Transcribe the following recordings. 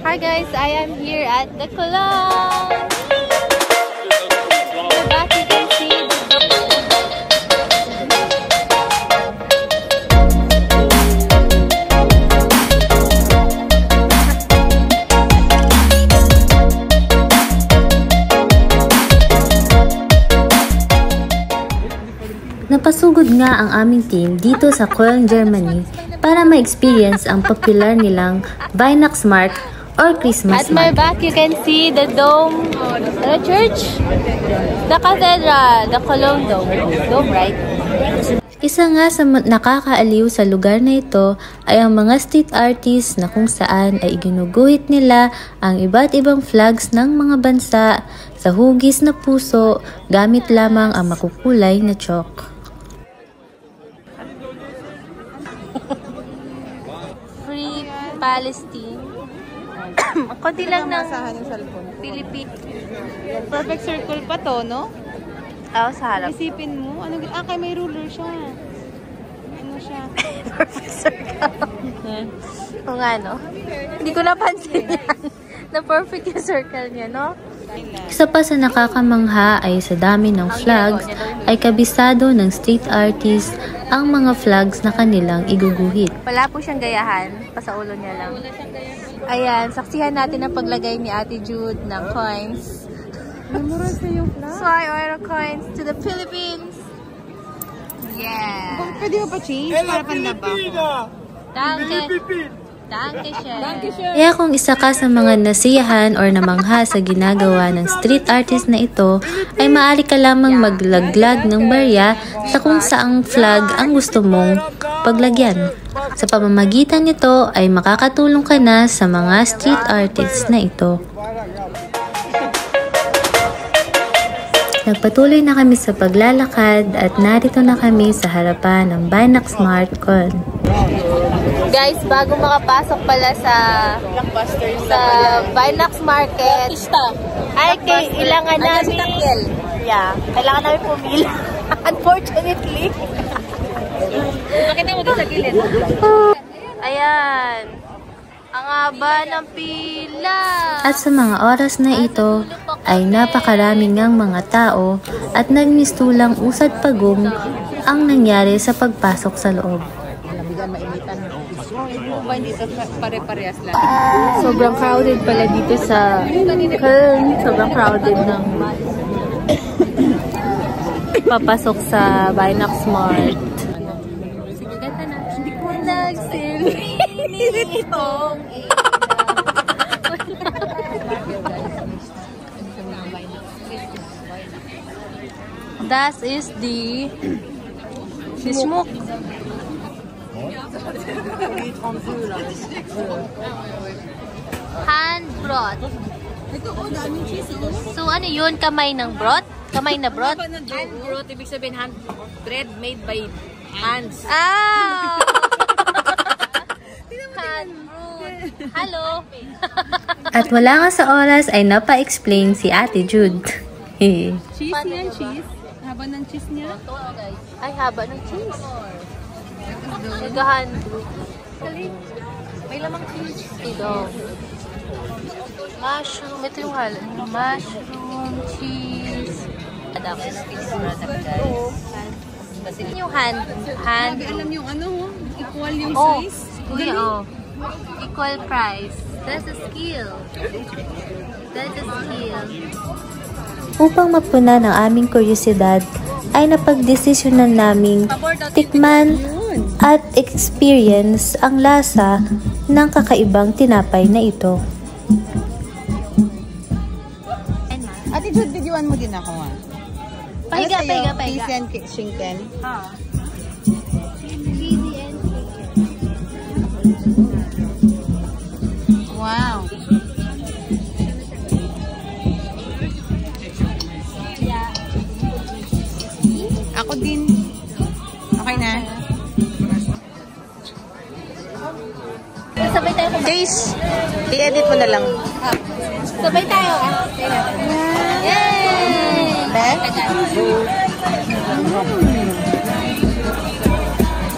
Hi guys, I am here at the Colón. Back you can see Napasugod nga ang aming team dito sa Köln, Germany para ma-experience ang popular nilang Weihnachtsmarkt or Christmas at my market. back you can see the dome, the church, the cathedral, the Colón dome, right? Isa nga sa nakakaaliw sa lugar na ito ay ang mga street artists na kung saan ay iginuguhit nila ang iba't ibang flags ng mga bansa sa hugis na puso gamit lamang ang makukulay na chalk. Free Palestine. Konti lang ng Philippines. Perfect circle pa to, no? Oh, sa harap. Isipin mo, kay may ruler siya. Ano siya? Perfect circle. Kung ano. Hindi ko napansin yan. Na perfect yung circle niya, no? Isa pa sa nakakamangha ay sa dami ng flags ay kabisado ng street artist ang mga flags na kanilang iguguhit. Wala po siyang gayahan. Pasaulo niya lang. Ayan, saksihan natin ang paglagay ni Ate Jude ng coins. Memorize na yung flag. Fly euro coins to the Philippines. Yeah. Pwede mo pa change para pandaba ko. Danke. Danke schön. Kaya kung isa ka sa mga nasiyahan or namangha sa ginagawa ng street artist na ito, ay maaari ka lamang maglaglag ng barya sa kung saang flag ang gusto mong paglagyan. Sa pamamagitan nito ay makakatulong ka na sa mga street artists na ito. Nagpatuloy na kami sa paglalakad at narito na kami sa harapan ng Weihnachtsmarkt Köln. Guys, bago makapasok pala sa Weihnachtsmarket, ay kailangan namin kailangan namin pumila. Unfortunately. Pakita mo sa gilid. Ayan. Ang haba ng pila. At sa mga oras na ito ay napakaraming ngang mga tao at nagmistulang usad pagong ang nangyari sa pagpasok sa loob. Pare-parehas lang. Sobrang crowded pala dito sa Köln. Sobrang crowded ng papasok sa Weihnachtsmarkt. Sige, gata na. Hindi ko nagsilip. Das ist die Schmuck. Handbrot. So ano yun? Kamay ng brot? Kamay na brot? Handbrot, ibig sabihin bread made by hands. Ah! Handbrot. Hello. At wala nga sa oras ay napa-explain si Ate Jude. Cheese yan, cheese. Haba ng cheese niya. Ay, haba ng cheese. Nag-handbrot. May lamang cheese. Ito. Mushroom. Ito yung halal. Mushroom, cheese. Adapted product, guys. Kasi yung hand. Alam yung equal yung Oh, size. kuya, oh. Equal price. That's a skill. That's a skill. Upang mapuna ng aming kuryosidad, ay napagdesisyonan naming tikman at experience ang lasa ng kakaibang tinapay na ito. Ate Jude, videoan mo din ako Pahiga. Cheese and shinken. Wow. Ako din. Okay na? Sabay tayo kumain. Taste. I-edit mo na lang. Sabay tayo. Yay! Beth?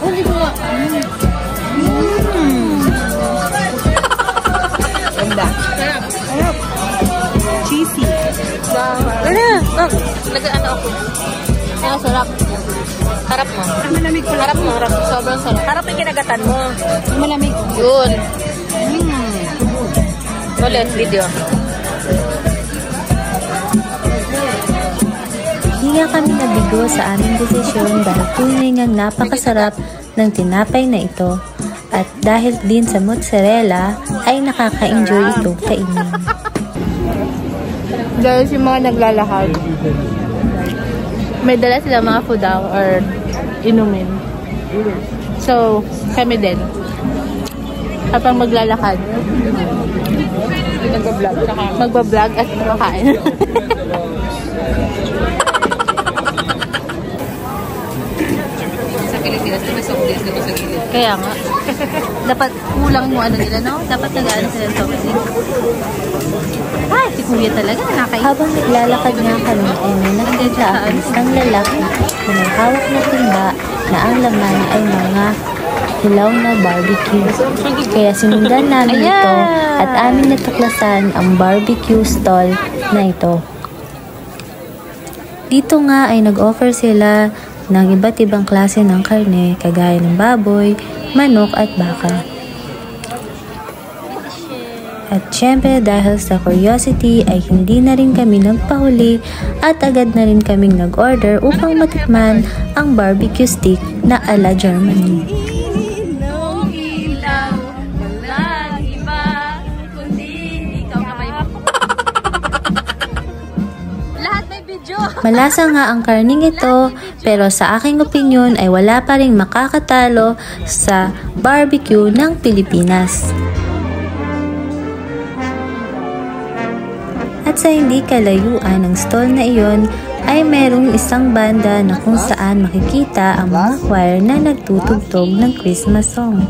Hindi ko nga. Ganda. mangga. Sarap. Cheesy. Ano ako? Kaya sarap. Harap mo. Malamig pala. Harap mo. Harap. Sobrang sarap. Harap yung kinagatan mo. Malamig. Yun. Ulit, video. Hindi nga kami nabigo sa aming desisyon dahil tunay ngang napakasarap ng tinapay na ito. At dahil din sa mozzarella, ay nakaka-enjoy ito kainin. Guys, yung mga naglalakad, may dala sila mga food or inumin. So, kami din. Kapag maglalakad, magbablog at kumakain. Sa Pilipinas, may soft drinks na sa gilid. Kaya nga. Dapat kulang yung ano nila, no? Dapat nag-ano sila sa soft drinks. Ay, si Kuya talaga. Nakakain. Habang naglalakad nga kami ay may nakita ang isang lalaki na may hawak na timba na ang laman ay mga hilaw na barbecue. Kaya sinundan namin ito at aming natuklasan ang barbecue stall na ito. Dito nga ay nag-offer sila ng iba't ibang klase ng karne kagaya ng baboy, manok at baka. At syempre dahil sa curiosity ay hindi na rin kami nagpahuli at agad na rin kaming nag-order upang matikman ang barbecue stick na ala Germany. Malasa nga ang karning ito, pero sa aking opinyon ay wala pa ring makakatalo sa barbecue ng Pilipinas. At sa hindi kalayuan ng stall na iyon ay merong isang banda na kung saan makikita ang mga choir na nagtutugtog ng Christmas song.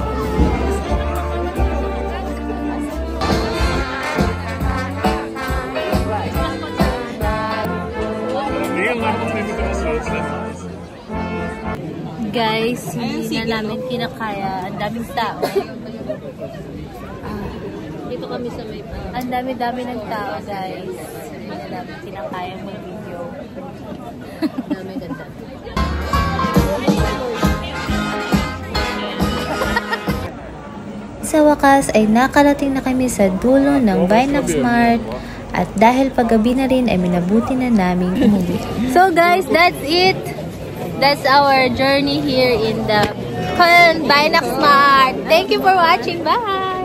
Guys, hindi na namin kinakaya. Ang daming tao. Dito kami sa may... Ang dami-dami ng tao, guys. Hindi na namin kinakaya mag-video. Dami ganda. Sa wakas ay nakarating na kami sa dulo ng Binax Mart at dahil paggabi na rin ay minabuti na naming umuwi. So guys, that's it. That's our journey here in the Binax Mart. Thank you for watching. Bye!